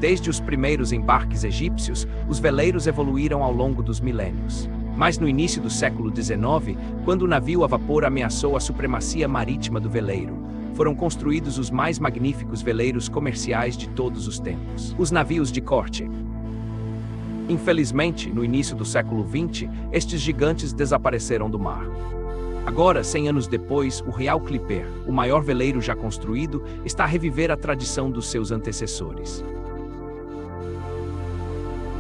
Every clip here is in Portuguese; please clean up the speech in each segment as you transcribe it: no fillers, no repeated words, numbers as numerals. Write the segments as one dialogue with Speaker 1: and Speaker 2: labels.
Speaker 1: Desde os primeiros embarques egípcios, os veleiros evoluíram ao longo dos milênios. Mas no início do século XIX, quando o navio a vapor ameaçou a supremacia marítima do veleiro, foram construídos os mais magníficos veleiros comerciais de todos os tempos, os navios de corte. Infelizmente, no início do século XX, estes gigantes desapareceram do mar. Agora, 100 anos depois, o Real Clipper, o maior veleiro já construído, está a reviver a tradição dos seus antecessores.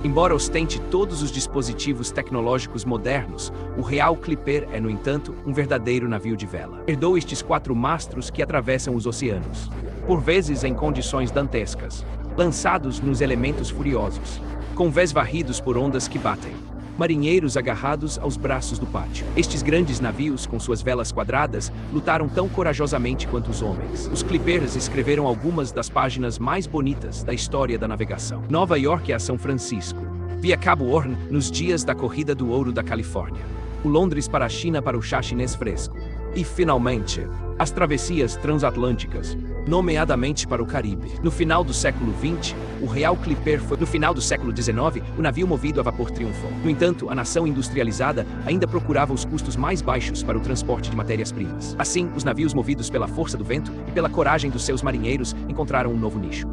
Speaker 1: Embora ostente todos os dispositivos tecnológicos modernos, o Real Clipper é, no entanto, um verdadeiro navio de vela. Herdou estes 4 mastros que atravessam os oceanos, por vezes em condições dantescas, lançados nos elementos furiosos, com vés varridos por ondas que batem, marinheiros agarrados aos braços do pátio. Estes grandes navios, com suas velas quadradas, lutaram tão corajosamente quanto os homens. Os Clippers escreveram algumas das páginas mais bonitas da história da navegação. Nova York a São Francisco, via Cabo Horn nos dias da Corrida do Ouro da Califórnia, o Londres para a China para o chá chinês fresco, e, finalmente, as travessias transatlânticas, nomeadamente para o Caribe. No final do século XX, o Real Clipper foi... No final do século XIX, o navio movido a vapor triunfou. No entanto, a nação industrializada ainda procurava os custos mais baixos para o transporte de matérias-primas. Assim, os navios movidos pela força do vento e pela coragem dos seus marinheiros encontraram um novo nicho.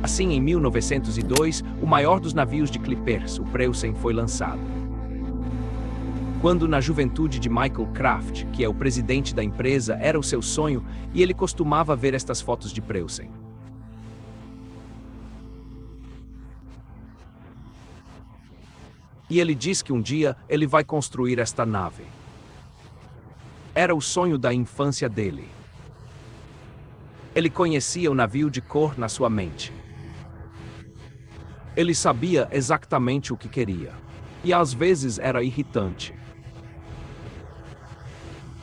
Speaker 1: Assim, em 1902, o maior dos navios de Clippers, o Preußen, foi lançado. Quando na juventude de Michael Craft, que é o presidente da empresa, era o seu sonho, e ele costumava ver estas fotos de Preußen. E ele diz que um dia ele vai construir esta nave. Era o sonho da infância dele. Ele conhecia o navio de cor na sua mente. Ele sabia exatamente o que queria. E às vezes era irritante.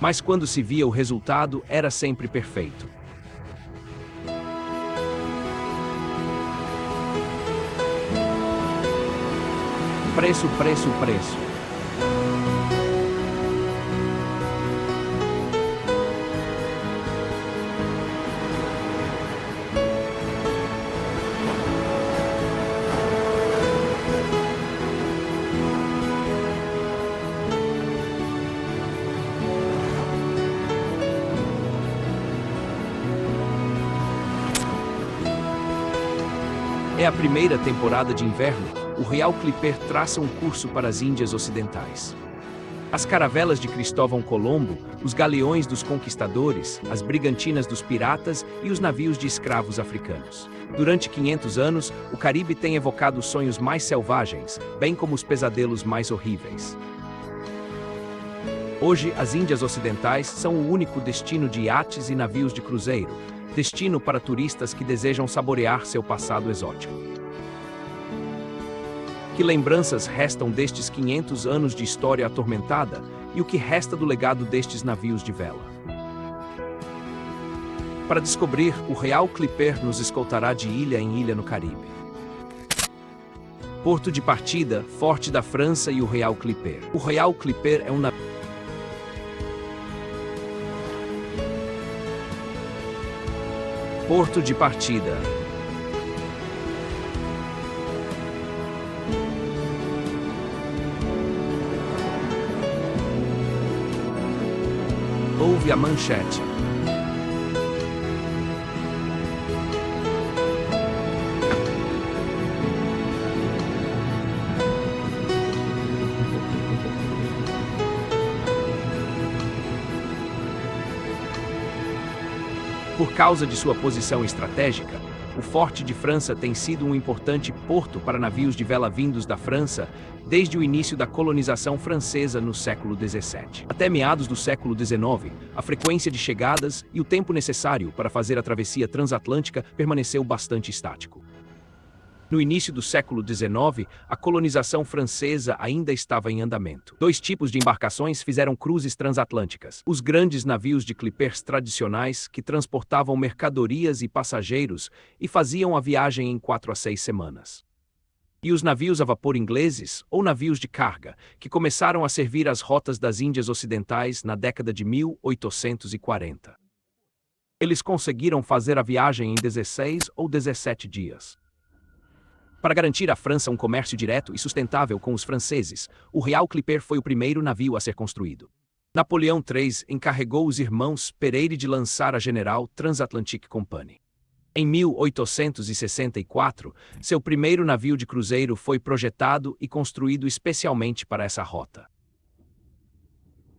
Speaker 1: Mas quando se via o resultado, era sempre perfeito. Preço, preço, preço. É a primeira temporada de inverno, o Real Clipper traça um curso para as Índias Ocidentais. As caravelas de Cristóvão Colombo, os galeões dos conquistadores, as brigantinas dos piratas e os navios de escravos africanos. Durante 500 anos, o Caribe tem evocado os sonhos mais selvagens, bem como os pesadelos mais horríveis. Hoje, as Índias Ocidentais são o único destino de iates e navios de cruzeiro, destino para turistas que desejam saborear seu passado exótico. Que lembranças restam destes 500 anos de história atormentada e o que resta do legado destes navios de vela? Para descobrir, o Real Clipper nos escoltará de ilha em ilha no Caribe. Porto de partida, Forte da França e o Real Clipper. O Real Clipper é um navio. Porto de partida. Ouve a manchete. Por causa de sua posição estratégica, o Forte de França tem sido um importante porto para navios de vela vindos da França desde o início da colonização francesa no século XVII. Até meados do século XIX, a frequência de chegadas e o tempo necessário para fazer a travessia transatlântica permaneceu bastante estático. No início do século XIX, a colonização francesa ainda estava em andamento. 2 tipos de embarcações fizeram cruzes transatlânticas. Os grandes navios de clippers tradicionais, que transportavam mercadorias e passageiros e faziam a viagem em 4 a 6 semanas. E os navios a vapor ingleses, ou navios de carga, que começaram a servir as rotas das Índias Ocidentais na década de 1840. Eles conseguiram fazer a viagem em 16 ou 17 dias. Para garantir à França um comércio direto e sustentável com os franceses, o Real Clipper foi o primeiro navio a ser construído. Napoleão III encarregou os irmãos Pereire de lançar a General Transatlantic Company. Em 1864, seu primeiro navio de cruzeiro foi projetado e construído especialmente para essa rota.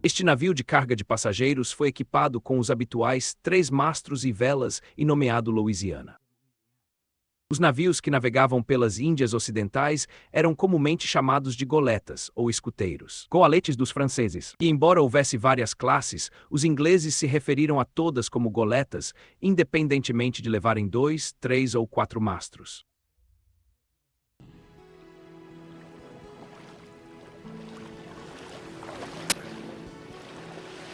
Speaker 1: Este navio de carga de passageiros foi equipado com os habituais 3 mastros e velas e nomeado Louisiana. Os navios que navegavam pelas Índias Ocidentais eram comumente chamados de goletas ou escuteiros, goaletes dos franceses. E embora houvesse várias classes, os ingleses se referiram a todas como goletas, independentemente de levarem 2, 3 ou 4 mastros.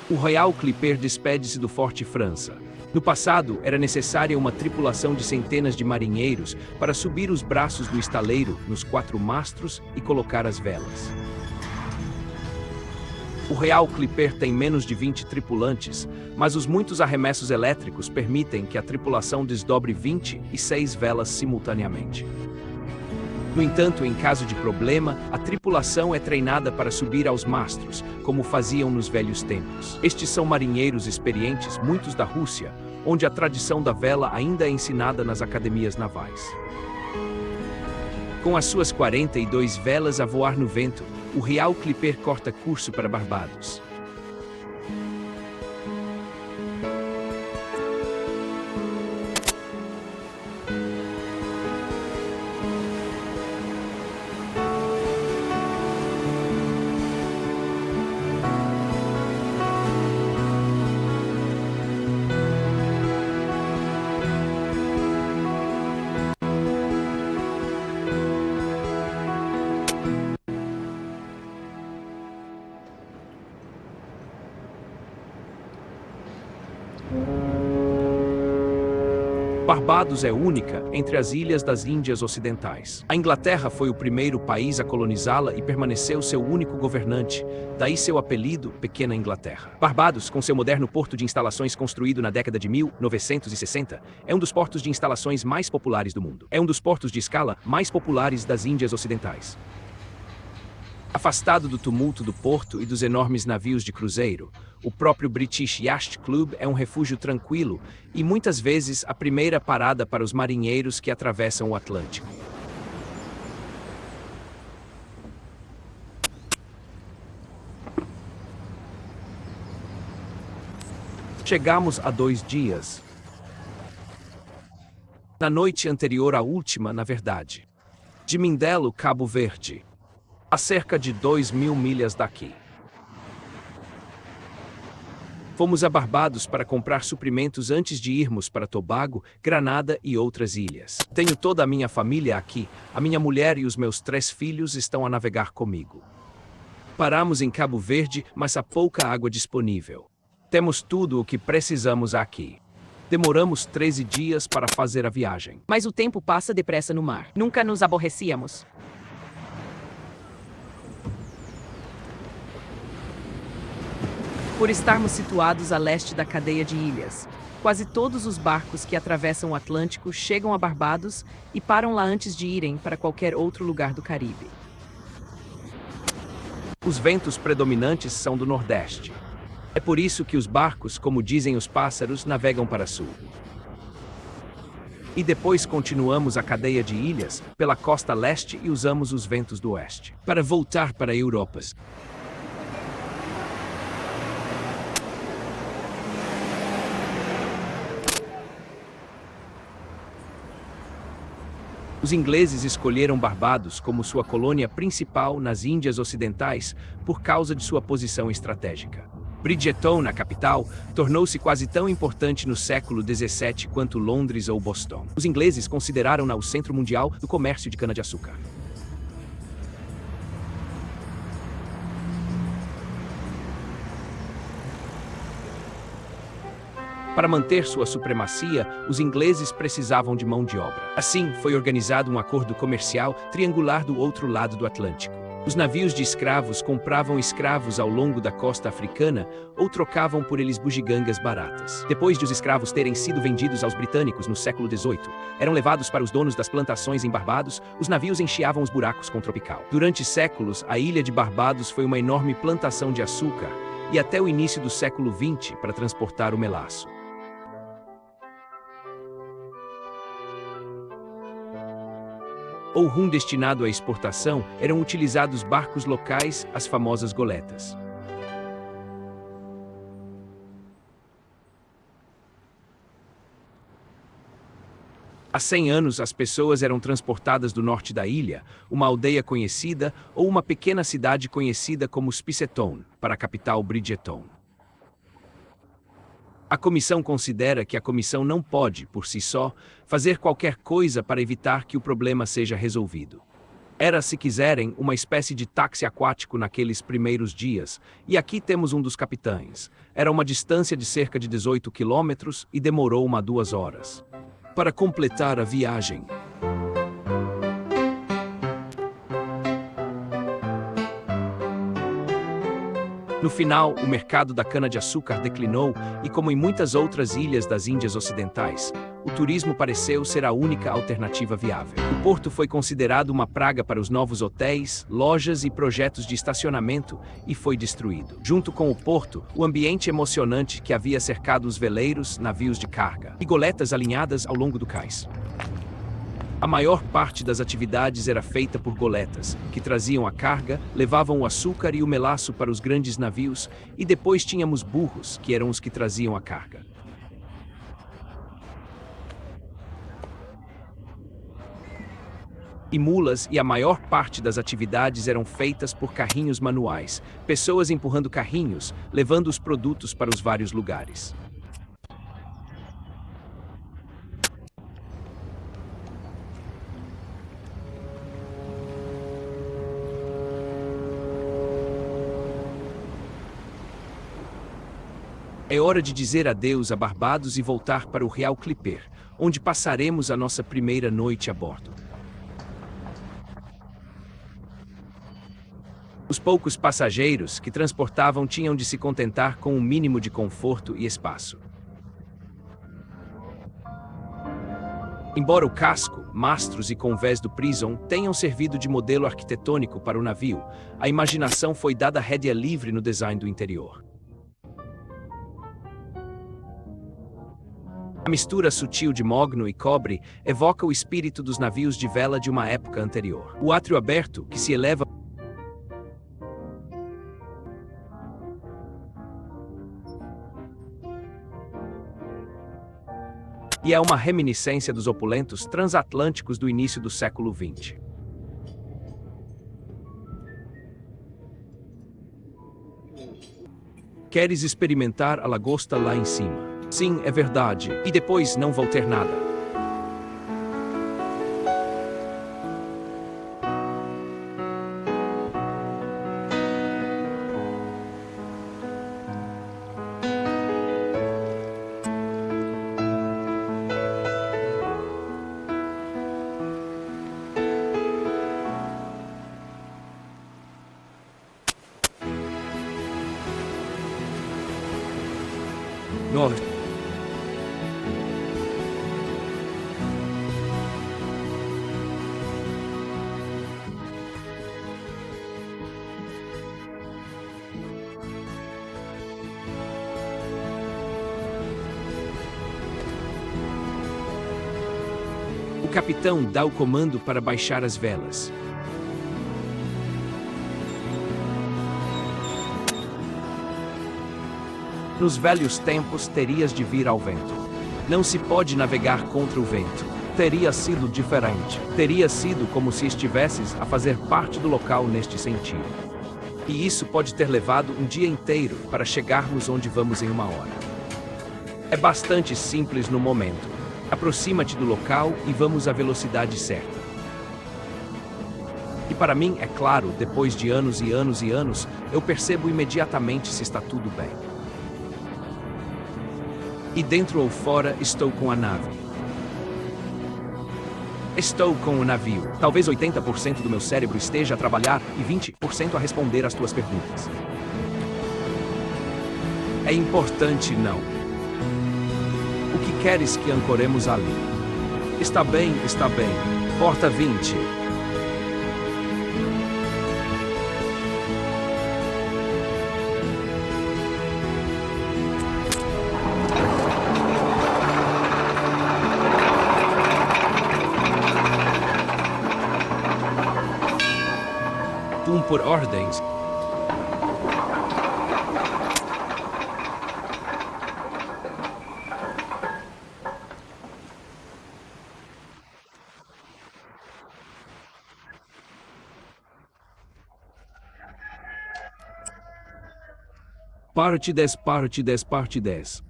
Speaker 1: O Real Clipper despede-se do Forte França. No passado, era necessária uma tripulação de centenas de marinheiros para subir os braços do estaleiro nos 4 mastros e colocar as velas. O Real Clipper tem menos de 20 tripulantes, mas os muitos arremessos elétricos permitem que a tripulação desdobre 26 velas simultaneamente. No entanto, em caso de problema, a tripulação é treinada para subir aos mastros, como faziam nos velhos tempos. Estes são marinheiros experientes, muitos da Rússia, onde a tradição da vela ainda é ensinada nas academias navais. Com as suas 42 velas a voar no vento, o Real Clipper corta curso para Barbados. Barbados é única entre as ilhas das Índias Ocidentais. A Inglaterra foi o primeiro país a colonizá-la e permaneceu seu único governante, daí seu apelido Pequena Inglaterra. Barbados, com seu moderno porto de instalações construído na década de 1960, é um dos portos de instalações mais populares do mundo. É um dos portos de escala mais populares das Índias Ocidentais. Afastado do tumulto do porto e dos enormes navios de cruzeiro, o próprio British Yacht Club é um refúgio tranquilo e muitas vezes a primeira parada para os marinheiros que atravessam o Atlântico. Chegamos a 2 dias. Na noite anterior à última, na verdade. De Mindelo, Cabo Verde. A cerca de 2.000 milhas daqui. Fomos a Barbados para comprar suprimentos antes de irmos para Tobago, Granada e outras ilhas. Tenho toda a minha família aqui, a minha mulher e os meus 3 filhos estão a navegar comigo. Paramos em Cabo Verde, mas há pouca água disponível. Temos tudo o que precisamos aqui. Demoramos 13 dias para fazer a viagem.
Speaker 2: Mas o tempo passa depressa no mar. Nunca nos aborrecíamos. Por estarmos situados a leste da cadeia de ilhas, quase todos os barcos que atravessam o Atlântico chegam a Barbados e param lá antes de irem para qualquer outro lugar do Caribe.
Speaker 1: Os ventos predominantes são do Nordeste. É por isso que os barcos, como dizem os pássaros, navegam para sul. E depois continuamos a cadeia de ilhas pela costa leste e usamos os ventos do oeste para voltar para a Europa. Os ingleses escolheram Barbados como sua colônia principal nas Índias Ocidentais por causa de sua posição estratégica. Bridgeton, a capital, tornou-se quase tão importante no século XVII quanto Londres ou Boston. Os ingleses consideraram-na o centro mundial do comércio de cana-de-açúcar. Para manter sua supremacia, os ingleses precisavam de mão de obra. Assim, foi organizado um acordo comercial triangular do outro lado do Atlântico. Os navios de escravos compravam escravos ao longo da costa africana ou trocavam por eles bugigangas baratas. Depois de os escravos terem sido vendidos aos britânicos no século XVIII, eram levados para os donos das plantações em Barbados, os navios encheavam os buracos com Tropical. Durante séculos, a ilha de Barbados foi uma enorme plantação de açúcar e até o início do século XX para transportar o melaço. Ou rum destinado à exportação, eram utilizados barcos locais, as famosas goletas. Há 100 anos, as pessoas eram transportadas do norte da ilha, uma aldeia conhecida ou uma pequena cidade conhecida como Spiceton, para a capital Bridgeton. A comissão considera que a comissão não pode, por si só, fazer qualquer coisa para evitar que o problema seja resolvido. Era, se quiserem, uma espécie de táxi aquático naqueles primeiros dias, e aqui temos um dos capitães. Era uma distância de cerca de 18 quilômetros e demorou 2 horas. Para completar a viagem, no final, o mercado da cana-de-açúcar declinou e, como em muitas outras ilhas das Índias Ocidentais, o turismo pareceu ser a única alternativa viável. O porto foi considerado uma praga para os novos hotéis, lojas e projetos de estacionamento e foi destruído. Junto com o porto, o ambiente emocionante que havia cercado os veleiros, navios de carga e goletas alinhadas ao longo do cais. A maior parte das atividades era feita por goletas, que traziam a carga, levavam o açúcar e o melaço para os grandes navios, e depois tínhamos burros, que eram os que traziam a carga. E mulas, e a maior parte das atividades eram feitas por carrinhos manuais, pessoas empurrando carrinhos, levando os produtos para os vários lugares. É hora de dizer adeus a Barbados e voltar para o Real Clipper, onde passaremos a nossa primeira noite a bordo. Os poucos passageiros que transportavam tinham de se contentar com um mínimo de conforto e espaço. Embora o casco, mastros e convés do Prison tenham servido de modelo arquitetônico para o navio, a imaginação foi dada rédea livre no design do interior. A mistura sutil de mogno e cobre evoca o espírito dos navios de vela de uma época anterior. O átrio aberto, que se eleva e é uma reminiscência dos opulentos transatlânticos do início do século XX. Queres experimentar a lagosta lá em cima? Sim, é verdade. E depois não vou ter nada. Nós O capitão dá o comando para baixar as velas. Nos velhos tempos terias de vir ao vento. Não se pode navegar contra o vento. Teria sido diferente. Teria sido como se estivesses a fazer parte do local neste sentido. E isso pode ter levado um dia inteiro para chegarmos onde vamos em 1 hora. É bastante simples no momento. Aproxima-te do local e vamos à velocidade certa. E para mim, é claro, depois de anos e anos e anos, eu percebo imediatamente se está tudo bem. E dentro ou fora, estou com a nave. Estou com o navio. Talvez 80% do meu cérebro esteja a trabalhar e 20% a responder às tuas perguntas. É importante, não. O que queres que ancoremos ali? Está bem, está bem. Porta 20. Por ordens. Parte 10, parte 10, parte 10.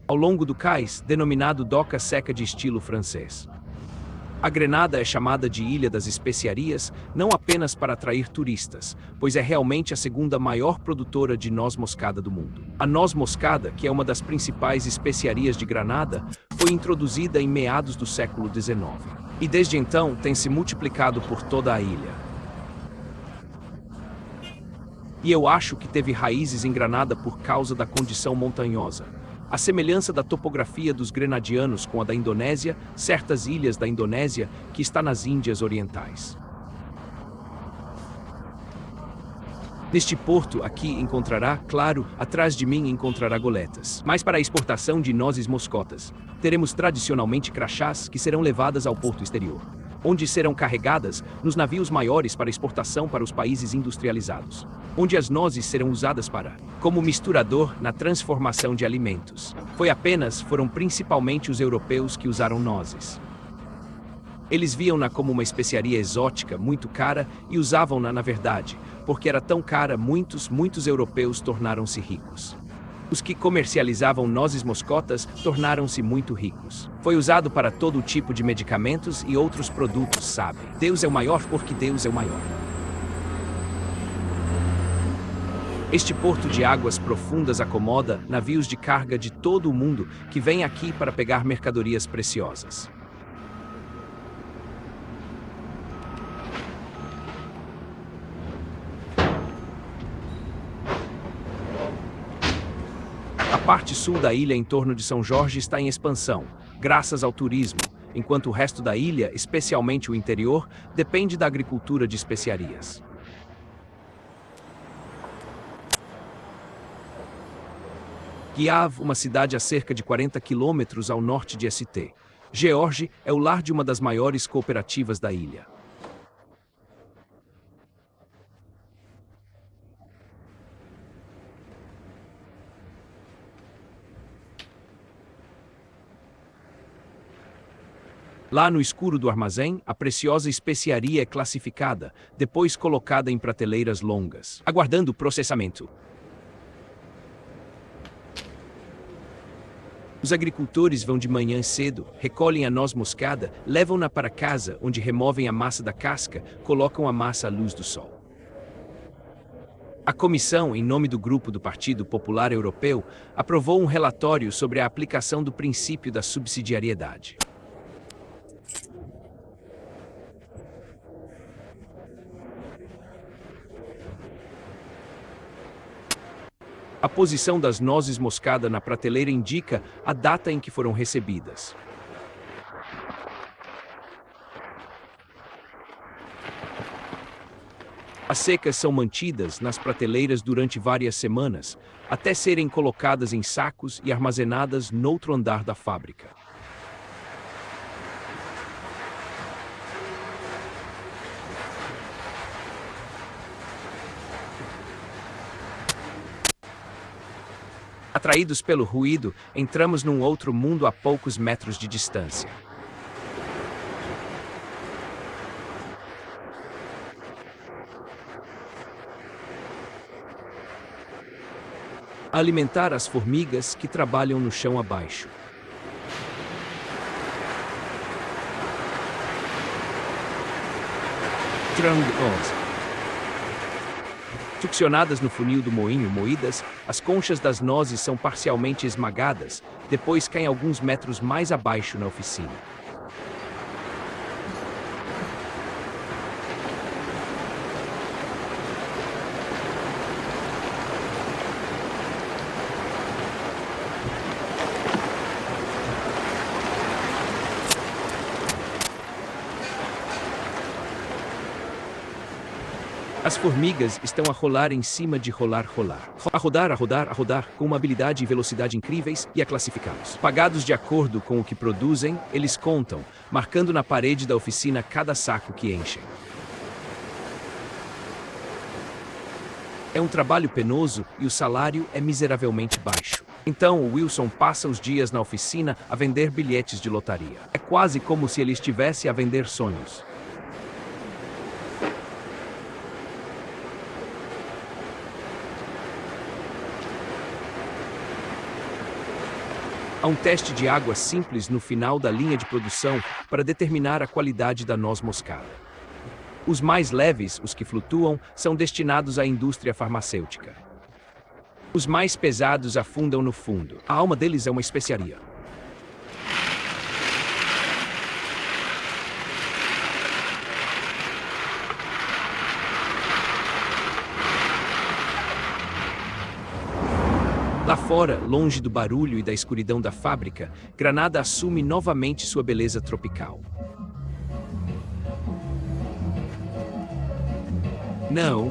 Speaker 1: Ao longo do cais, denominado doca seca de estilo francês. A Grenada é chamada de Ilha das Especiarias não apenas para atrair turistas, pois é realmente a segunda maior produtora de noz moscada do mundo. A noz moscada, que é uma das principais especiarias de Granada, foi introduzida em meados do século XIX. E desde então tem se multiplicado por toda a ilha. E eu acho que teve raízes em Granada por causa da condição montanhosa. A semelhança da topografia dos grenadianos com a da Indonésia, certas ilhas da Indonésia que está nas Índias Orientais. Neste porto aqui encontrará, claro, atrás de mim encontrará goletas. Mas para a exportação de nozes moscotas, teremos tradicionalmente crachás que serão levadas ao porto exterior, onde serão carregadas nos navios maiores para exportação para os países industrializados, onde as nozes serão usadas como misturador na transformação de alimentos. Foram principalmente os europeus que usaram nozes. Eles viam-na como uma especiaria exótica, muito cara, e usavam-na na verdade, porque era tão cara, muitos europeus tornaram-se ricos. Os que comercializavam nozes moscotas tornaram-se muito ricos. Foi usado para todo tipo de medicamentos e outros produtos, sabe? Deus é o maior porque Deus é o maior. Este porto de águas profundas acomoda navios de carga de todo o mundo que vêm aqui para pegar mercadorias preciosas. A parte sul da ilha em torno de São Jorge está em expansão, graças ao turismo, enquanto o resto da ilha, especialmente o interior, depende da agricultura de especiarias. Guiav, uma cidade a cerca de 40 quilômetros ao norte de St. George, é o lar de uma das maiores cooperativas da ilha. Lá no escuro do armazém, a preciosa especiaria é classificada, depois colocada em prateleiras longas, aguardando o processamento. Os agricultores vão de manhã cedo, recolhem a noz moscada, levam-na para casa, onde removem a massa da casca, colocam a massa à luz do sol. A comissão, em nome do grupo do Partido Popular Europeu, aprovou um relatório sobre a aplicação do princípio da subsidiariedade. A posição das nozes moscada na prateleira indica a data em que foram recebidas. As secas são mantidas nas prateleiras durante várias semanas, até serem colocadas em sacos e armazenadas noutro andar da fábrica. Atraídos pelo ruído, entramos num outro mundo a poucos metros de distância. Alimentar as formigas que trabalham no chão abaixo. Succionadas no funil do moinho moídas, as conchas das nozes são parcialmente esmagadas, depois caem alguns metros mais abaixo na oficina. As formigas estão a rolar em cima de rolar. A rodar, com uma habilidade e velocidade incríveis e a classificá-los. Pagados de acordo com o que produzem, eles contam, marcando na parede da oficina cada saco que enchem. É um trabalho penoso e o salário é miseravelmente baixo. Então, o Wilson passa os dias na oficina a vender bilhetes de lotaria. É quase como se ele estivesse a vender sonhos. Há um teste de água simples no final da linha de produção para determinar a qualidade da noz moscada. Os mais leves, os que flutuam, são destinados à indústria farmacêutica. Os mais pesados afundam no fundo. A alma deles é uma especiaria. Lá fora, longe do barulho e da escuridão da fábrica, Granada assume novamente sua beleza tropical. Não.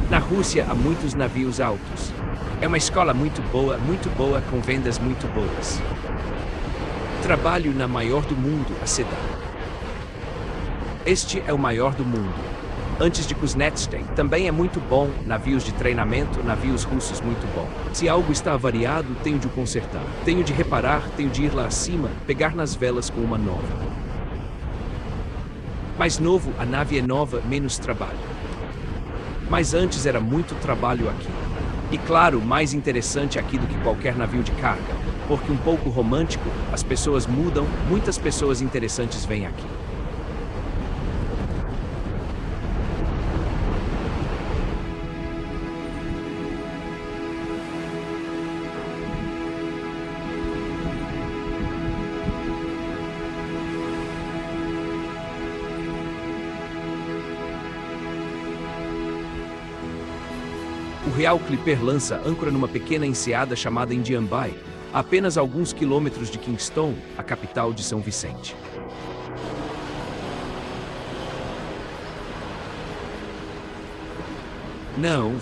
Speaker 1: Na Rússia há muitos navios altos. É uma escola muito boa, com vendas muito boas. Trabalho na maior do mundo, a Sedar. Este é o maior do mundo. Antes de Kuznetstein, também é muito bom, navios de treinamento, navios russos muito bom. Se algo está avariado, tenho de o consertar. Tenho de reparar, tenho de ir lá acima, pegar nas velas com uma nova. Mais novo, a nave é nova, menos trabalho. Mas antes era muito trabalho aqui. E claro, mais interessante aqui do que qualquer navio de carga, porque um pouco romântico, as pessoas mudam, muitas pessoas interessantes vêm aqui. O Real Clipper lança âncora numa pequena enseada chamada Indian Bay, a apenas alguns quilômetros de Kingston, a capital de São Vicente. Não.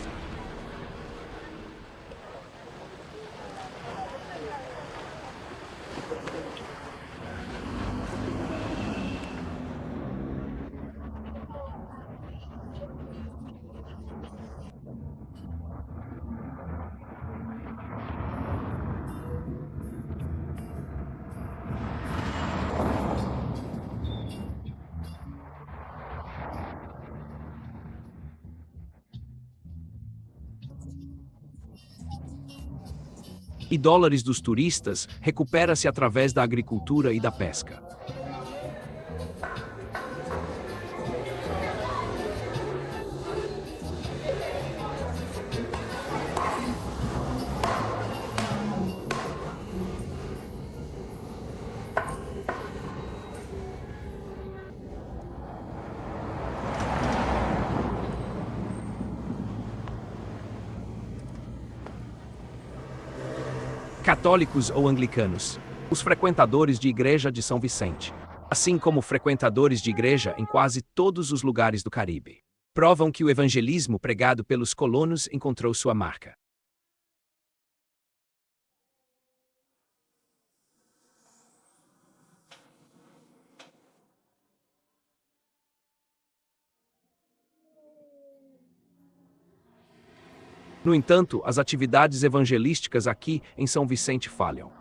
Speaker 1: E dólares dos turistas recupera-se através da agricultura e da pesca. Católicos ou anglicanos, os frequentadores de igreja de São Vicente, assim como frequentadores de igreja em quase todos os lugares do Caribe, provam que o evangelismo pregado pelos colonos encontrou sua marca. No entanto, as atividades evangelísticas aqui em São Vicente falham.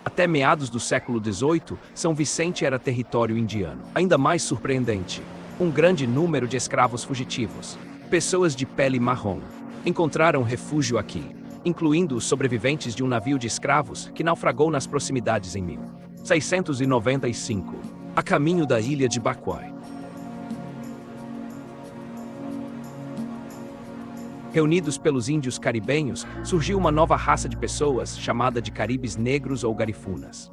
Speaker 1: Até meados do século XVIII, São Vicente era território indiano. Ainda mais surpreendente, um grande número de escravos fugitivos, pessoas de pele marrom, encontraram refúgio aqui, incluindo os sobreviventes de um navio de escravos que naufragou nas proximidades em 1695, a caminho da ilha de Baquai. Reunidos pelos índios caribenhos, surgiu uma nova raça de pessoas chamada de caribes negros ou garifunas.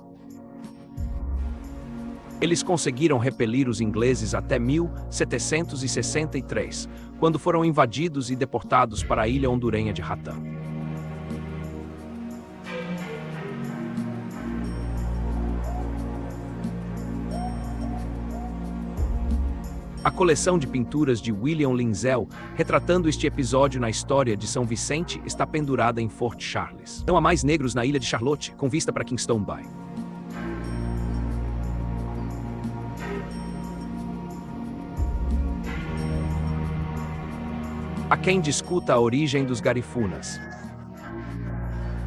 Speaker 1: Eles conseguiram repelir os ingleses até 1763, quando foram invadidos e deportados para a ilha hondurenha de Ratán. A coleção de pinturas de William Lindsell, retratando este episódio na história de São Vicente, está pendurada em Fort Charles. Não há mais negros na ilha de Charlotte, com vista para Kingston Bay. Há quem discuta a origem dos garifunas.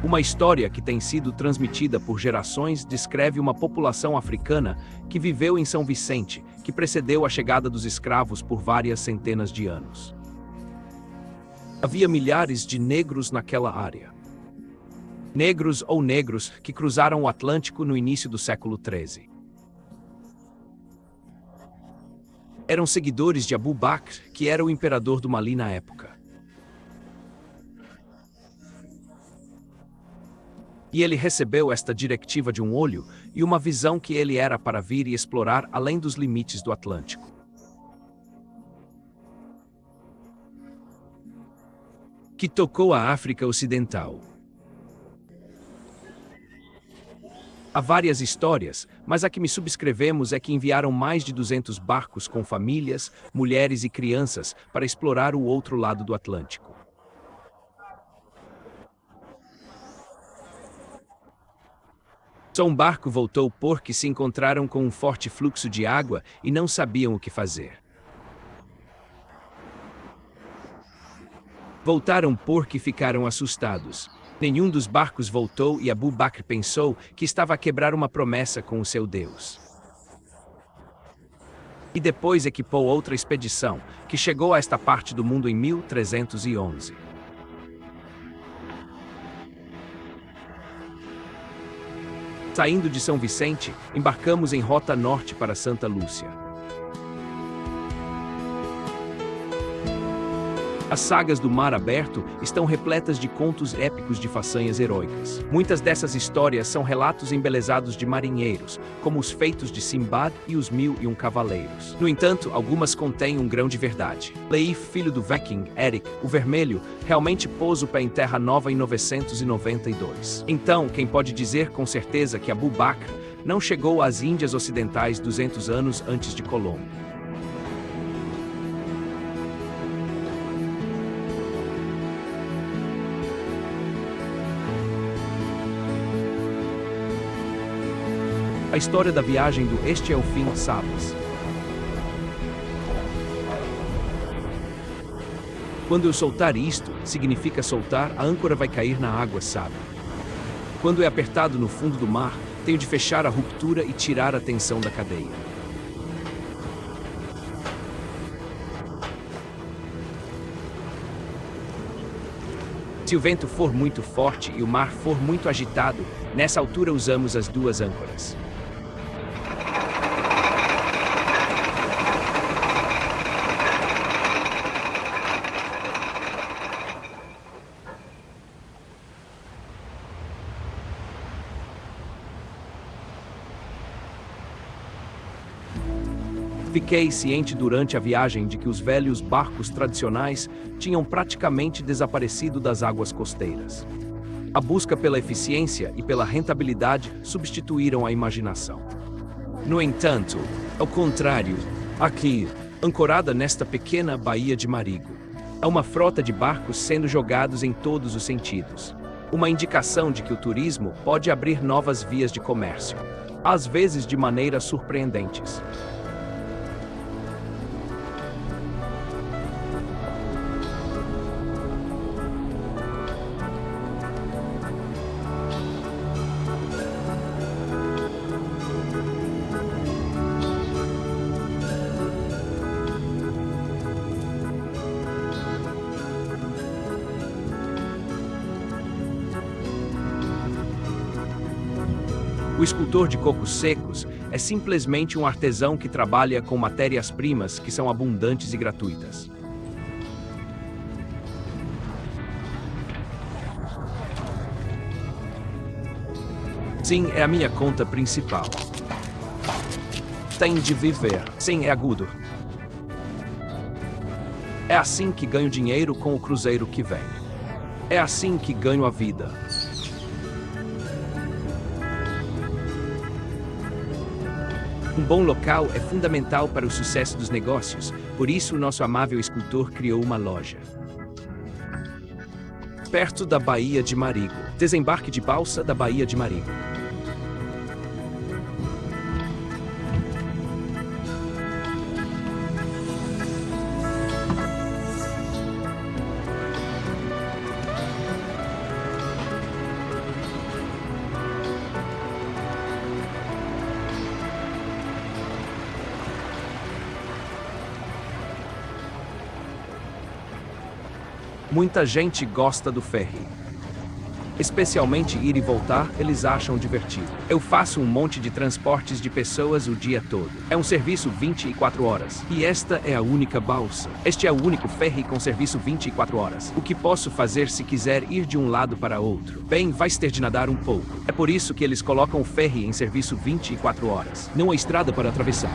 Speaker 1: Uma história que tem sido transmitida por gerações descreve uma população africana que viveu em São Vicente, que precedeu a chegada dos escravos por várias centenas de anos. Havia milhares de negros naquela área. Negros ou negros que cruzaram o Atlântico no início do século XIII. Eram seguidores de Abu Bakr, que era o imperador do Mali na época. E ele recebeu esta diretiva de um olho e uma visão que ele era para vir e explorar além dos limites do Atlântico. Que tocou a África Ocidental. Há várias histórias, mas a que me subscrevemos é que enviaram mais de 200 barcos com famílias, mulheres e crianças para explorar o outro lado do Atlântico. Só um barco voltou porque se encontraram com um forte fluxo de água e não sabiam o que fazer. Voltaram porque ficaram assustados. Nenhum dos barcos voltou e Abu Bakr pensou que estava a quebrar uma promessa com o seu Deus. E depois equipou outra expedição, que chegou a esta parte do mundo em 1311. Saindo de São Vicente, embarcamos em rota norte para Santa Lúcia. As sagas do Mar Aberto estão repletas de contos épicos de façanhas heróicas. Muitas dessas histórias são relatos embelezados de marinheiros, como os feitos de Simbad e os 1001 Cavaleiros. No entanto, algumas contêm um grão de verdade. Leif, filho do Viking Eric, o Vermelho, realmente pôs o pé em Terra Nova em 992. Então, quem pode dizer com certeza que Abu Bakr não chegou às Índias Ocidentais 200 anos antes de Colombo? A história da viagem do Este é o Fim, sabes? Quando eu soltar isto, significa soltar, a âncora vai cair na água, sabe? Quando é apertado no fundo do mar, tenho de fechar a ruptura e tirar a tensão da cadeia. Se o vento for muito forte e o mar for muito agitado, nessa altura usamos as duas âncoras. Fiquei ciente durante a viagem de que os velhos barcos tradicionais tinham praticamente desaparecido das águas costeiras. A busca pela eficiência e pela rentabilidade substituíram a imaginação. No entanto, ao contrário, aqui, ancorada nesta pequena baía de Marigo, há uma frota de barcos sendo jogados em todos os sentidos. Uma indicação de que o turismo pode abrir novas vias de comércio, às vezes de maneiras surpreendentes. O escultor de cocos secos é simplesmente um artesão que trabalha com matérias-primas que são abundantes e gratuitas. Sim, é a minha conta principal. Tem de viver. Sim, é agudo. É assim que ganho dinheiro com o cruzeiro que vem. É assim que ganho a vida. Um bom local é fundamental para o sucesso dos negócios, por isso o nosso amável escultor criou uma loja. Perto da Baía de Marigo. Desembarque de balsa da Baía de Marigo. Muita gente gosta do ferry. Especialmente ir e voltar, eles acham divertido. Eu faço um monte de transportes de pessoas o dia todo. É um serviço 24 horas. E esta é a única balsa. Este é o único ferry com serviço 24 horas. O que posso fazer se quiser ir de um lado para outro? Bem, vais ter de nadar um pouco. É por isso que eles colocam o ferry em serviço 24 horas. Não há estrada para atravessar.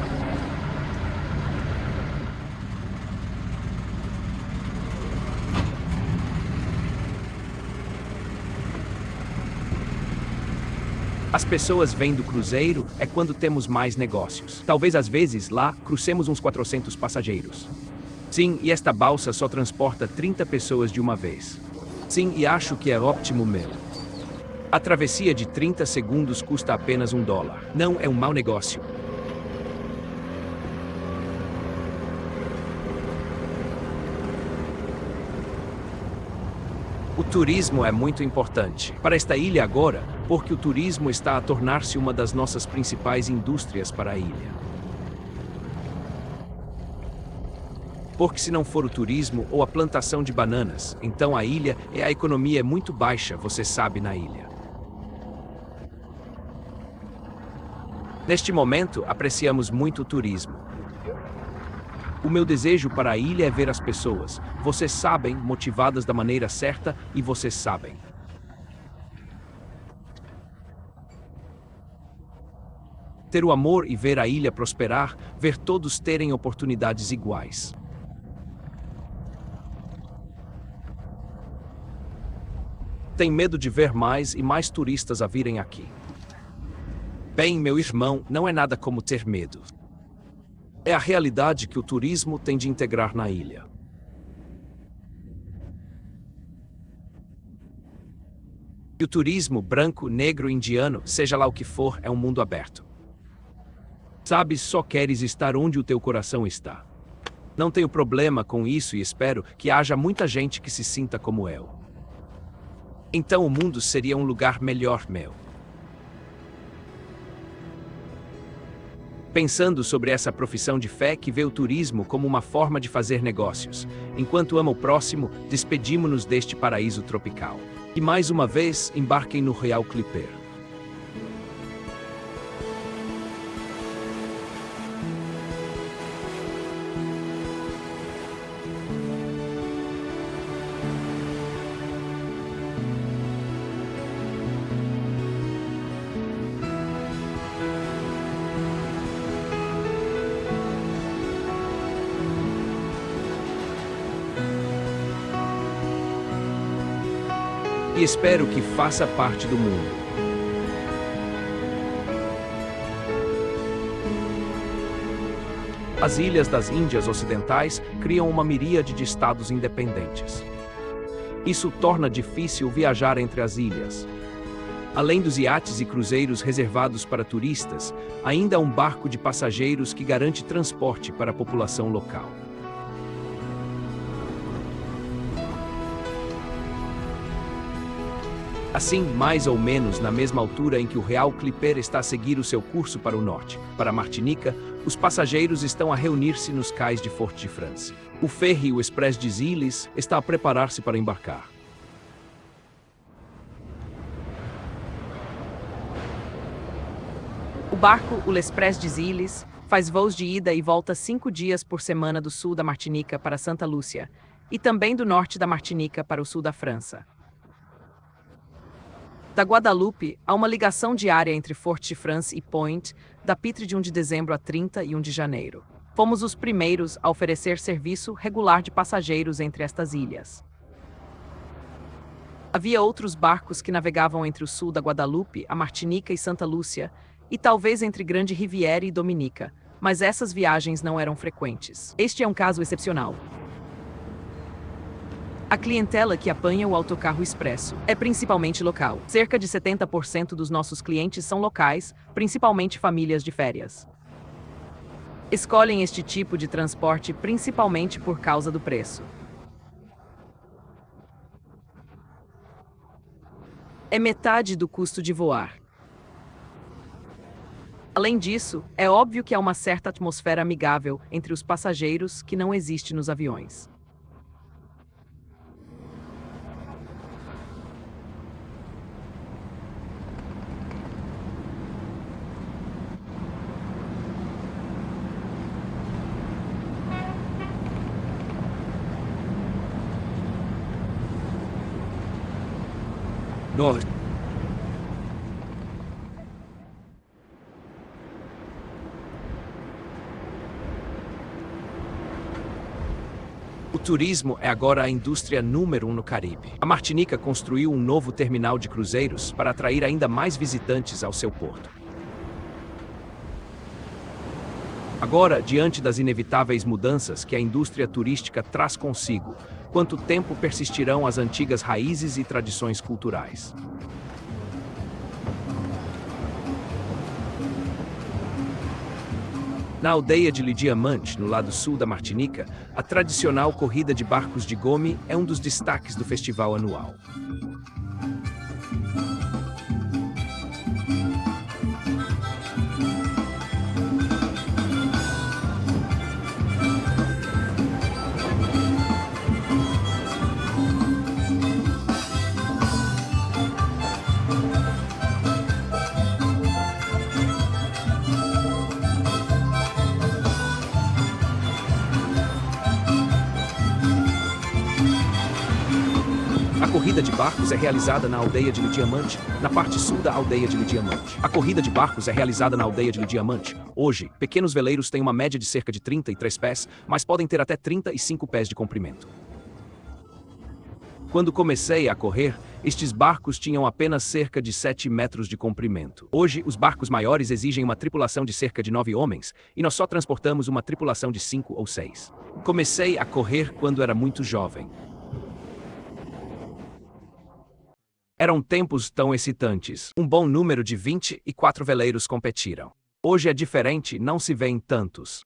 Speaker 1: As pessoas vêm do cruzeiro é quando temos mais negócios. Talvez às vezes lá crucemos uns 400 passageiros. Sim, e esta balsa só transporta 30 pessoas de uma vez. Sim, e acho que é ótimo meu. A travessia de 30 segundos custa apenas $1. Não é um mau negócio. O turismo é muito importante para esta ilha agora, porque o turismo está a tornar-se uma das nossas principais indústrias para a ilha. Porque se não for o turismo ou a plantação de bananas, então a ilha e a economia é muito baixa, você sabe, na ilha. Neste momento, apreciamos muito o turismo. O meu desejo para a ilha é ver as pessoas, vocês sabem, motivadas da maneira certa e vocês sabem. Ter o amor e ver a ilha prosperar, ver todos terem oportunidades iguais. Tem medo de ver mais e mais turistas a virem aqui. Bem, meu irmão, não é nada como ter medo. É a realidade que o turismo tem de integrar na ilha. E o turismo branco, negro, indiano, seja lá o que for, é um mundo aberto. Sabes, só queres estar onde o teu coração está. Não tenho problema com isso e espero que haja muita gente que se sinta como eu. Então o mundo seria um lugar melhor, meu. pensando sobre essa profissão de fé que vê o turismo como uma forma de fazer negócios. Enquanto ama o próximo, despedimo-nos deste paraíso tropical. E mais uma vez, embarquem no Royal Clipper. E espero que faça parte do mundo. As ilhas das Índias Ocidentais criam uma miríade de estados independentes. Isso torna difícil viajar entre as ilhas. Além dos iates e cruzeiros reservados para turistas, ainda há um barco de passageiros que garante transporte para a população local. Assim, mais ou menos na mesma altura em que o Royal Clipper está a seguir o seu curso para o norte, para Martinica, os passageiros estão a reunir-se nos cais de Fort-de-France. O ferry, o Express des Îles, está a preparar-se para embarcar.
Speaker 2: O barco, o L'Express des Îles, faz voos de ida e volta 5 dias por semana do sul da Martinica para Santa Lúcia, e também do norte da Martinica para o sul da França. Da Guadalupe, há uma ligação diária entre Fort-de-France e Point, da Pitre de 1 de dezembro a 30 e 1 de janeiro. Fomos os primeiros a oferecer serviço regular de passageiros entre estas ilhas. Havia outros barcos que navegavam entre o sul da Guadalupe, a Martinica e Santa Lúcia, e talvez entre Grande Riviera e Dominica, mas essas viagens não eram frequentes. Este é um caso excepcional. A clientela que apanha o autocarro expresso é principalmente local. Cerca de 70% dos nossos clientes são locais, principalmente famílias de férias. Escolhem este tipo de transporte principalmente por causa do preço. É metade do custo de voar. Além disso, é óbvio que há uma certa atmosfera amigável entre os passageiros que não existe nos aviões.
Speaker 1: Nós. O turismo é agora a indústria número 1 no Caribe. A Martinica construiu um novo terminal de cruzeiros para atrair ainda mais visitantes ao seu porto. Agora, diante das inevitáveis mudanças que a indústria turística traz consigo, quanto tempo persistirão as antigas raízes e tradições culturais? Na aldeia de Le Diamant, no lado sul da Martinica, a tradicional corrida de barcos de gome é um dos destaques do festival anual. A corrida de barcos é realizada na aldeia de Le Diamant, na parte sul da aldeia de Le Diamant. A corrida de barcos é realizada na aldeia de Le Diamant. Hoje, pequenos veleiros têm uma média de cerca de 33 pés, mas podem ter até 35 pés de comprimento. Quando comecei a correr, estes barcos tinham apenas cerca de 7 metros de comprimento. Hoje, os barcos maiores exigem uma tripulação de cerca de 9 homens, e nós só transportamos uma tripulação de 5 ou 6. Comecei a correr quando era muito jovem. Eram tempos tão excitantes. Um bom número de 24 veleiros competiram. Hoje é diferente, não se vêem tantos.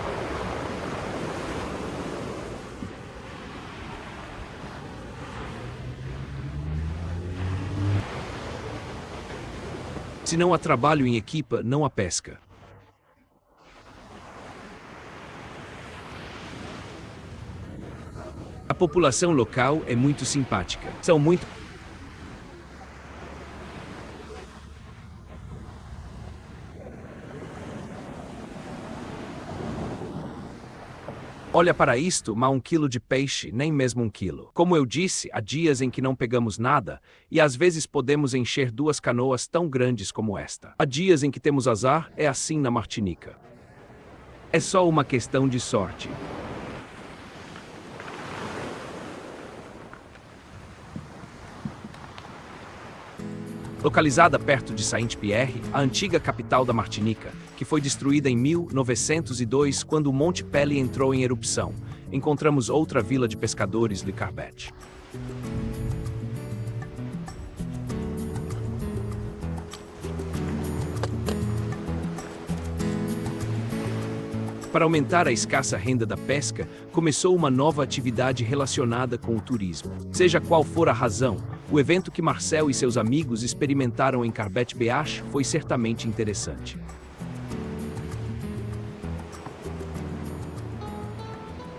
Speaker 1: Se não há trabalho em equipa, não há pesca. A população local é muito simpática. São muito... Olha para isto, mas 1 quilo de peixe, nem mesmo 1 quilo. Como eu disse, há dias em que não pegamos nada, e às vezes podemos encher 2 canoas tão grandes como esta. Há dias em que temos azar, é assim na Martinica. É só uma questão de sorte. Localizada perto de Saint-Pierre, a antiga capital da Martinica, que foi destruída em 1902 quando o Monte Pelly entrou em erupção, encontramos outra vila de pescadores, Le Carbet. Para aumentar a escassa renda da pesca, começou uma nova atividade relacionada com o turismo. Seja qual for a razão, o evento que Marcel e seus amigos experimentaram em Carbet Beach foi certamente interessante.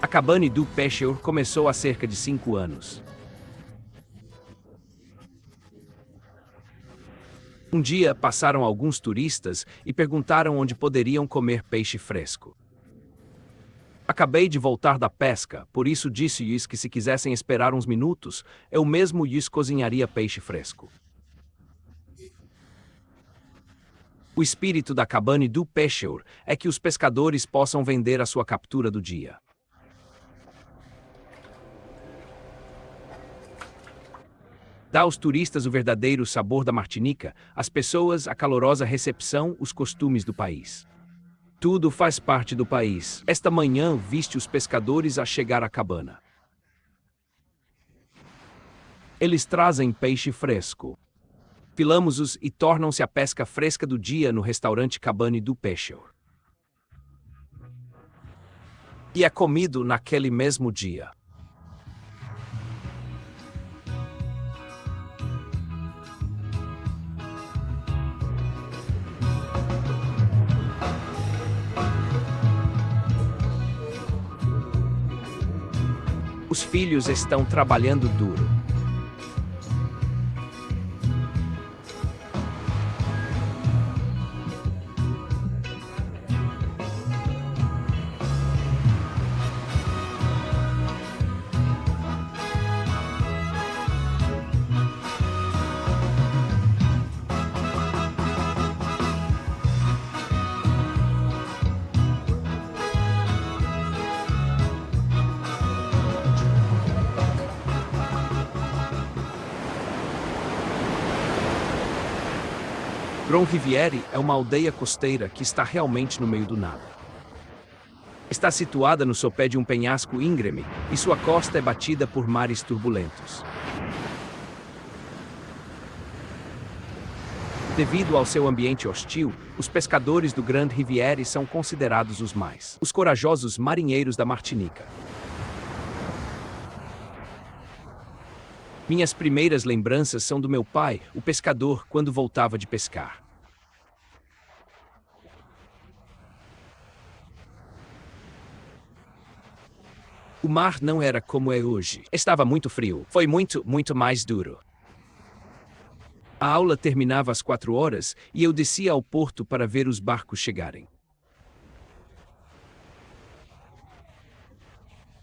Speaker 1: A Cabane du Pêcheur começou há cerca de 5 anos. Um dia, passaram alguns turistas e perguntaram onde poderiam comer peixe fresco. Acabei de voltar da pesca, por isso disse-lhes que se quisessem esperar uns minutos, eu mesmo lhes cozinharia peixe fresco. O espírito da Cabane du Pêcheur é que os pescadores possam vender a sua captura do dia. Dá aos turistas o verdadeiro sabor da Martinica, as pessoas, a calorosa recepção, os costumes do país. Tudo faz parte do país. Esta manhã viste os pescadores a chegar à cabana. Eles trazem peixe fresco. Filamos-os e tornam-se a pesca fresca do dia no restaurante Cabane du Pêcheur. E é comido naquele mesmo dia. Os filhos estão trabalhando duro. Grand-Rivière é uma aldeia costeira que está realmente no meio do nada. Está situada no sopé de um penhasco íngreme e sua costa é batida por mares turbulentos. Devido ao seu ambiente hostil, os pescadores do Grand-Rivière são considerados os corajosos marinheiros da Martinica. Minhas primeiras lembranças são do meu pai, o pescador, quando voltava de pescar. O mar não era como é hoje. Estava muito frio. Foi muito mais duro. A aula terminava às 4 horas e eu descia ao porto para ver os barcos chegarem.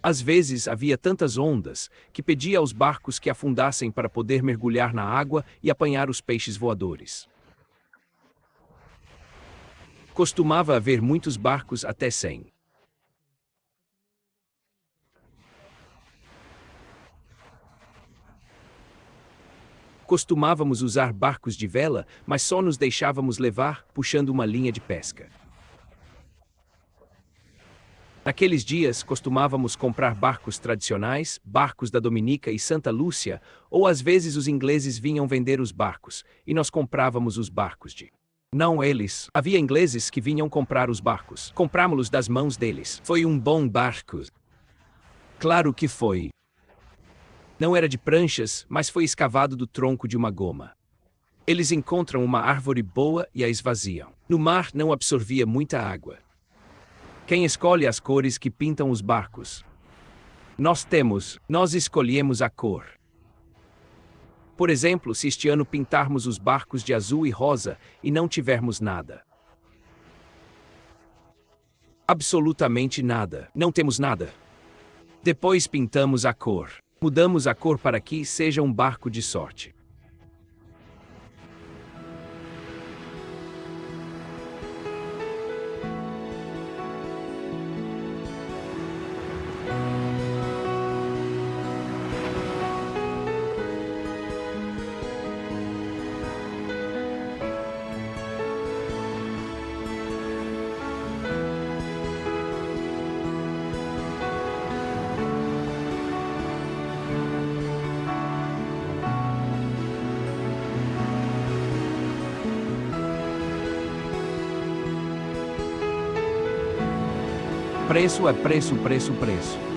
Speaker 1: Às vezes havia tantas ondas que pedia aos barcos que afundassem para poder mergulhar na água e apanhar os peixes voadores. Costumava haver muitos barcos, até 100. Costumávamos usar barcos de vela, mas só nos deixávamos levar puxando uma linha de pesca. Naqueles dias, costumávamos comprar barcos tradicionais, barcos da Dominica e Santa Lúcia, ou às vezes os ingleses vinham vender os barcos, e nós comprávamos os barcos de... Não eles. Havia ingleses que vinham comprar os barcos. Comprámos-los das mãos deles. Foi um bom barco. Claro que foi. Não era de pranchas, mas foi escavado do tronco de uma goma. Eles encontram uma árvore boa e a esvaziam. No mar não absorvia muita água. Quem escolhe as cores que pintam os barcos? Nós escolhemos a cor. Por exemplo, se este ano pintarmos os barcos de azul e rosa e não tivermos nada. Absolutamente nada. Não temos nada. Depois pintamos a cor. Mudamos a cor para que seja um barco de sorte. Preço é preço, preço, preço.